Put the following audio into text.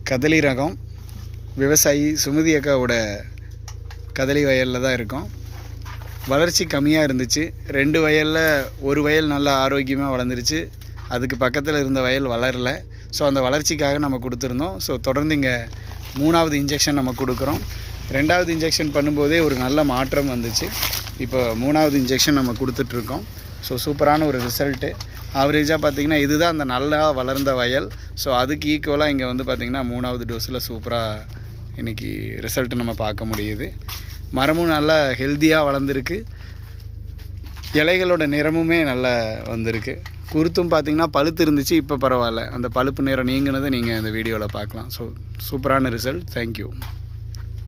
கதலி ரகம் விவசாயி சுமதி அக்காவோட கதலி வயலில் தான் இருக்கோம். வளர்ச்சி கம்மியாக இருந்துச்சு. 2 வயலில் ஒரு வயல் நல்லா ஆரோக்கியமாக வளர்ந்துருச்சு. அதுக்கு பக்கத்தில் இருந்த வயல் வளரலை. ஸோ அந்த வளர்ச்சிக்காக நம்ம கொடுத்துருந்தோம். ஸோ தொடர்ந்து இங்கே 3வது இன்ஜெக்ஷன் நம்ம கொடுக்குறோம். 2வது இன்ஜெக்ஷன் பண்ணும்போதே ஒரு நல்ல மாற்றம் வந்துச்சு. இப்போ 3வது இன்ஜெக்ஷன் நம்ம கொடுத்துட்ருக்கோம். ஸோ சூப்பரான ஒரு ரிசல்ட்டு. ஆவரேஜாக பார்த்திங்கன்னா இதுதான் அந்த நல்லா வளர்ந்த வயல். ஸோ அதுக்கு ஈக்குவலாக இங்கே வந்து பார்த்திங்கன்னா 3வது டோஸில் சூப்பராக இன்றைக்கி ரிசல்ட்டு நம்ம பார்க்க முடியுது. மரமும் நல்லா ஹெல்த்தியாக வளர்ந்துருக்கு. இலைகளோட நிறமுமே நல்லா வந்திருக்கு. குருத்தும் பார்த்திங்கன்னா பழுத்து இருந்துச்சு, இப்போ பரவாயில்ல. அந்த பழுப்பு நிறம் நீங்கினதை நீங்கள் இந்த வீடியோவில் பார்க்கலாம். ஸோ சூப்பரான ரிசல்ட். தேங்க்யூ.